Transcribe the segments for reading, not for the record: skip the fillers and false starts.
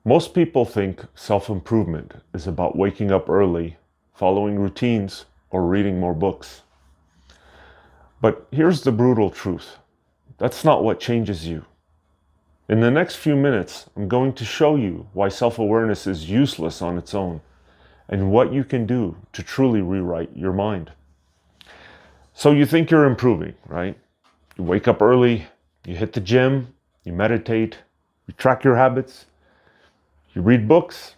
Most people think self-improvement is about waking up early, following routines, or reading more books. But here's the brutal truth. That's not what changes you. In the next few minutes, I'm going to show you why self-awareness is useless on its own and what you can do to truly rewrite your mind. So you think you're improving, right? You wake up early, you hit the gym, you meditate, you track your habits, you read books,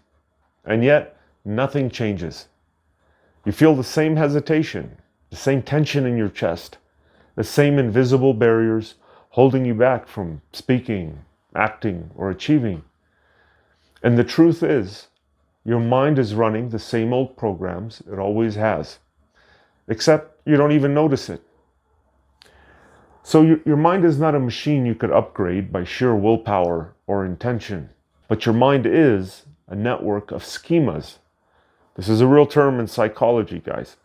and yet nothing changes. You feel the same hesitation, the same tension in your chest, the same invisible barriers holding you back from speaking, acting, or achieving. And the truth is, your mind is running the same old programs it always has, except you don't even notice it. So your mind is not a machine you could upgrade by sheer willpower or intention, but your mind is a network of schemas. This is a real term in psychology, guys.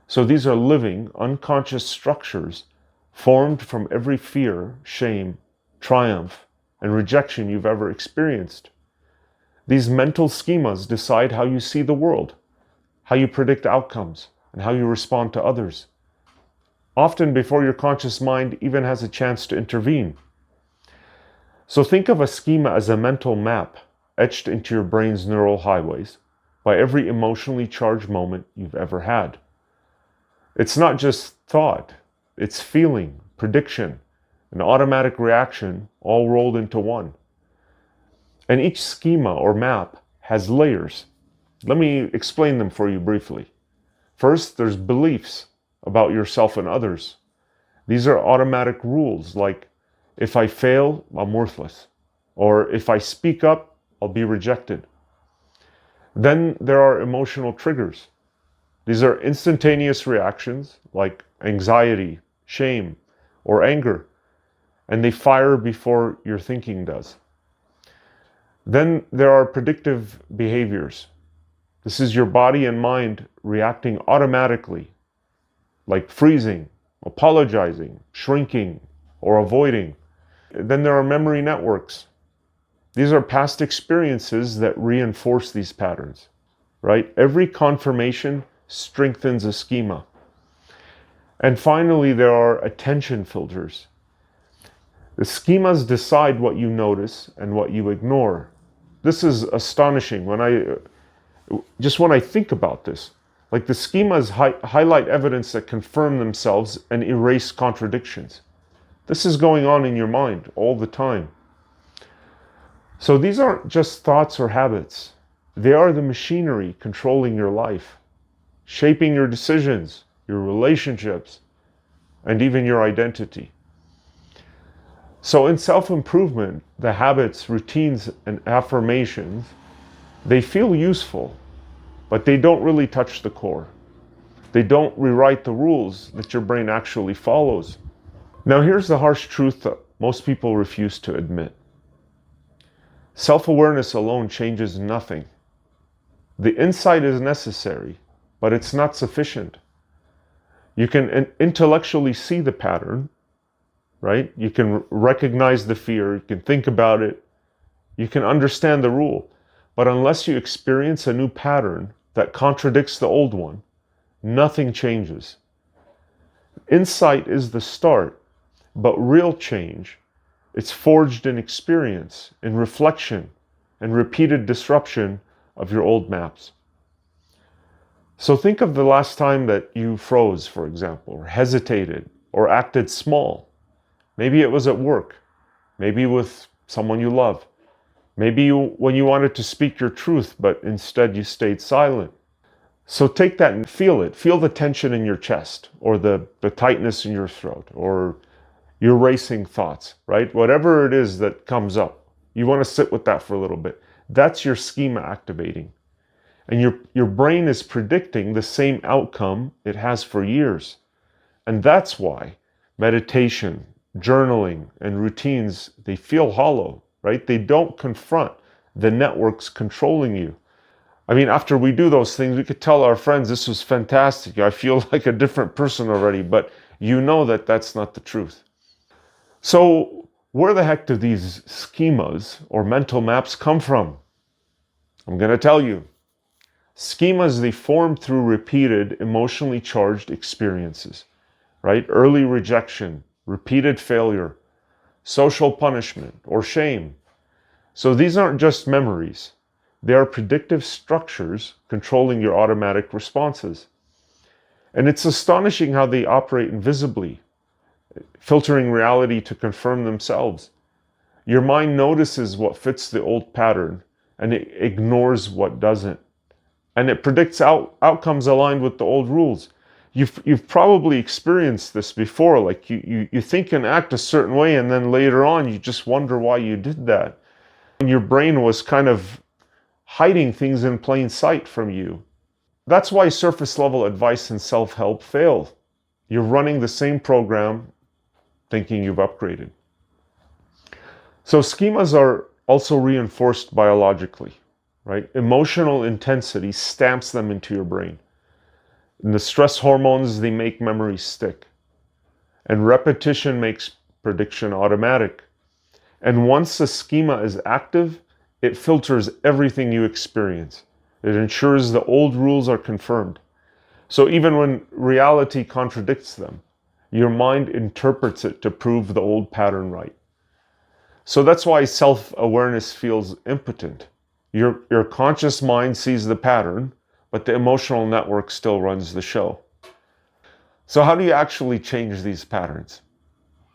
So these are living, unconscious structures formed from every fear, shame, triumph, and rejection you've ever experienced. These mental schemas decide how you see the world, how you predict outcomes, and how you respond to others, often before your conscious mind even has a chance to intervene. So think of a schema as a mental map etched into your brain's neural highways by every emotionally charged moment you've ever had. It's not just thought, it's feeling, prediction, an automatic reaction all rolled into one. And each schema or map has layers. Let me explain them for you briefly. First, there's beliefs about yourself and others. These are automatic rules like, if I fail, I'm worthless. Or if I speak up, I'll be rejected. Then there are emotional triggers. These are instantaneous reactions like anxiety, shame, or anger, and they fire before your thinking does. Then there are predictive behaviors. This is your body and mind reacting automatically, like freezing, apologizing, shrinking, or avoiding. Then there are memory networks. These are past experiences that reinforce these patterns, right? Every confirmation strengthens a schema. And finally, there are attention filters. The schemas decide what you notice and what you ignore. This is astonishing when I think about this. Like the schemas highlight evidence that confirm themselves and erase contradictions. This is going on in your mind all the time. So these aren't just thoughts or habits. They are the machinery controlling your life, shaping your decisions, your relationships, and even your identity. So in self-improvement, the habits, routines, and affirmations, they feel useful, but they don't really touch the core. They don't rewrite the rules that your brain actually follows. Now here's the harsh truth that most people refuse to admit. Self-awareness alone changes nothing. The insight is necessary, but it's not sufficient. You can intellectually see the pattern, right? You can recognize the fear, you can think about it, you can understand the rule. But unless you experience a new pattern that contradicts the old one, nothing changes. Insight is the start, but real change, it's forged in experience, in reflection, and repeated disruption of your old maps. So think of the last time that you froze, for example, or hesitated, or acted small. Maybe it was at work, maybe with someone you love. Maybe when you wanted to speak your truth, but instead you stayed silent. So take that and feel it. Feel the tension in your chest, or the tightness in your throat, or your racing thoughts, right? Whatever it is that comes up, you want to sit with that for a little bit. That's your schema activating. And your brain is predicting the same outcome it has for years. And that's why meditation, journaling, and routines, they feel hollow, right? They don't confront the networks controlling you. I mean, after we do those things, we could tell our friends, this was fantastic. I feel like a different person already, but you know that that's not the truth. So Where the heck do these schemas or mental maps come from? I'm going to tell you. Schemas, they form through repeated emotionally charged experiences, right? Early rejection, repeated failure, social punishment, or shame. So these aren't just memories. They are predictive structures controlling your automatic responses. And it's astonishing how they operate invisibly, filtering reality to confirm themselves. Your mind notices what fits the old pattern and it ignores what doesn't. And it predicts outcomes aligned with the old rules. You've probably experienced this before, like you think and act a certain way, and then later on you just wonder why you did that. And your brain was kind of hiding things in plain sight from you. That's why surface level advice and self-help fail. You're running the same program thinking you've upgraded. So schemas are also reinforced biologically, right? Emotional intensity stamps them into your brain. And the stress hormones, they make memories stick. And repetition makes prediction automatic. And once the schema is active, it filters everything you experience. It ensures the old rules are confirmed. So even when reality contradicts them, your mind interprets it to prove the old pattern right. So that's why self-awareness feels impotent. Your conscious mind sees the pattern, but the emotional network still runs the show. So how do you actually change these patterns?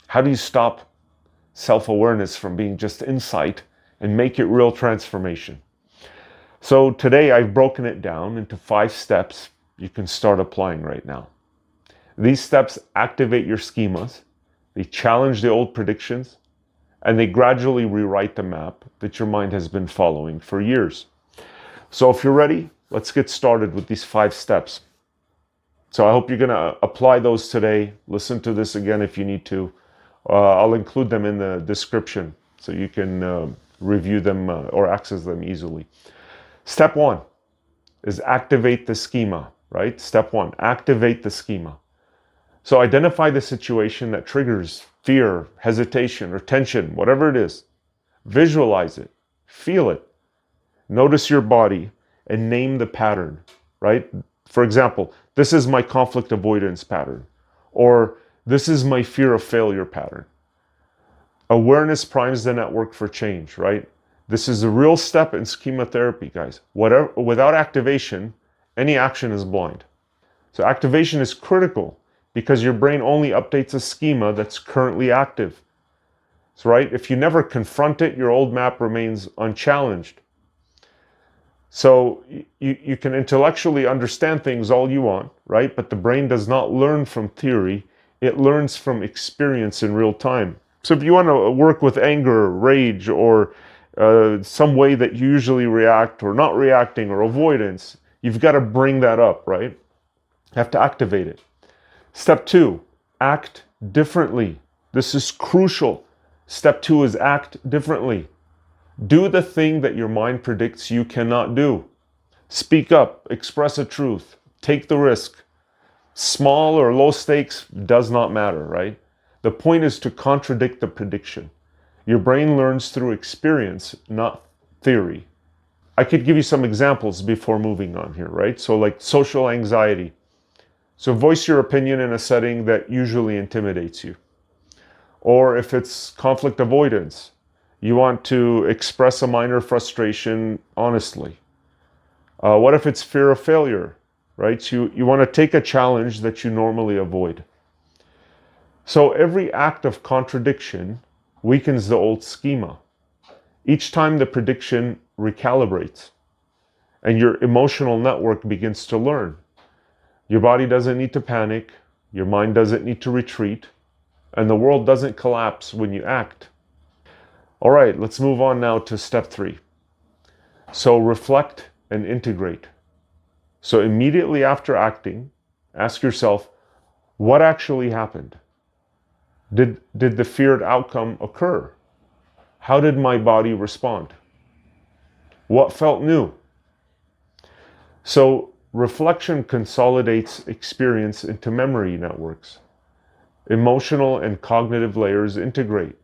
How do you stop self-awareness from being just insight and make it real transformation? So today I've broken it down into 5 steps you can start applying right now. These steps activate your schemas, they challenge the old predictions, and they gradually rewrite the map that your mind has been following for years. So if you're ready, let's get started with these 5 steps. So I hope you're going to apply those today. Listen to this again if you need to. I'll include them in the description so you can review them or access them easily. Step 1 is activate the schema, right? Step 1, activate the schema. So identify the situation that triggers fear, hesitation, or tension, whatever it is. Visualize it, feel it. Notice your body and name the pattern, right? For example, this is my conflict avoidance pattern, or this is my fear of failure pattern. Awareness primes the network for change, right? This is a real step in schema therapy, guys. Without activation, any action is blind. So activation is critical because your brain only updates a schema that's currently active. So, right? If you never confront it, your old map remains unchallenged. So you can intellectually understand things all you want, right? But the brain does not learn from theory. It learns from experience in real time. So if you want to work with anger, rage, or some way that you usually react or not reacting or avoidance, you've got to bring that up, right? You have to activate it. Step 2, act differently. This is crucial. Step 2 is act differently. Do the thing that your mind predicts you cannot do. Speak up, express a truth, take the risk. Small or low stakes does not matter, right? The point is to contradict the prediction. Your brain learns through experience, not theory. I could give you some examples before moving on here, right? So like social anxiety. So voice your opinion in a setting that usually intimidates you. Or if it's conflict avoidance, you want to express a minor frustration honestly. What if it's fear of failure, right? So you want to take a challenge that you normally avoid. So every act of contradiction weakens the old schema. Each time the prediction recalibrates and your emotional network begins to learn. Your body doesn't need to panic, your mind doesn't need to retreat, and the world doesn't collapse when you act. All right, let's move on now to step 3. So reflect and integrate. So immediately after acting, ask yourself, what actually happened? Did the feared outcome occur? How did my body respond? What felt new? So reflection consolidates experience into memory networks. Emotional and cognitive layers integrate.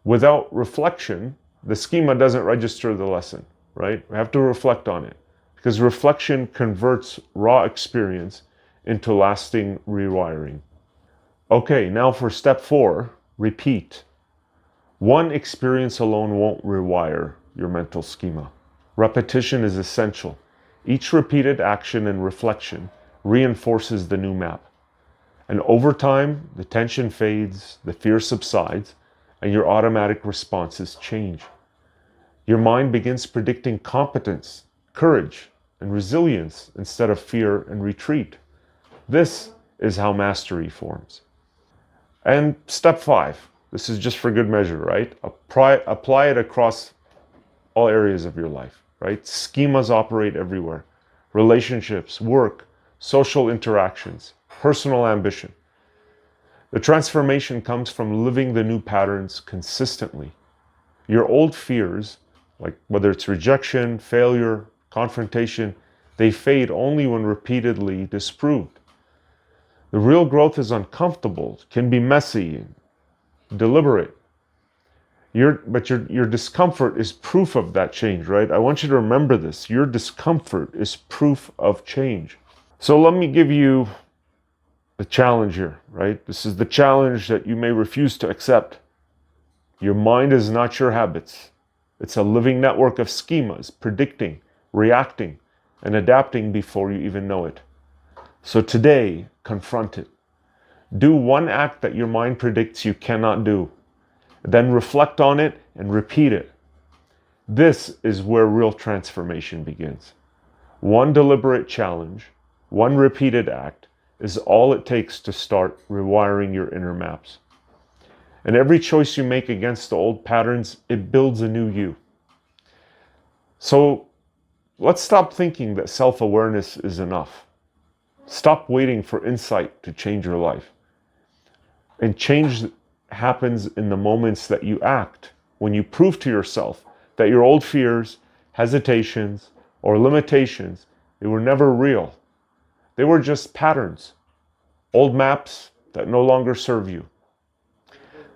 Without reflection, the schema doesn't register the lesson, right? We have to reflect on it because reflection converts raw experience into lasting rewiring. Okay, now for step 4, repeat. One experience alone won't rewire your mental schema. Repetition is essential. Each repeated action and reflection reinforces the new map. And over time, the tension fades, the fear subsides, and your automatic responses change. Your mind begins predicting competence, courage, and resilience instead of fear and retreat. This is how mastery forms. And step 5, this is just for good measure, right? Apply it across all areas of your life, right? Schemas operate everywhere. Relationships, work, social interactions, personal ambition. The transformation comes from living the new patterns consistently. Your old fears, like whether it's rejection, failure, confrontation, they fade only when repeatedly disproved. The real growth is uncomfortable, can be messy, deliberate. Your discomfort is proof of that change, right? I want you to remember this. Your discomfort is proof of change. So let me give you the challenge here, right? This is the challenge that you may refuse to accept. Your mind is not your habits. It's a living network of schemas, predicting, reacting, and adapting before you even know it. So today, confront it. Do one act that your mind predicts you cannot do. Then reflect on it and repeat it. This is where real transformation begins. One deliberate challenge, one repeated act is all it takes to start rewiring your inner maps. And every choice you make against the old patterns, it builds a new you. So let's stop thinking that self-awareness is enough. Stop waiting for insight to change your life. And change happens in the moments that you act, when you prove to yourself that your old fears, hesitations, or limitations, they were never real. They were just patterns, old maps that no longer serve you.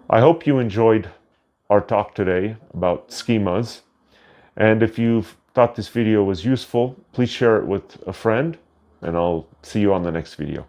I hope you enjoyed our talk today about schemas. And if you've thought this video was useful, please share it with a friend, and I'll see you on the next video.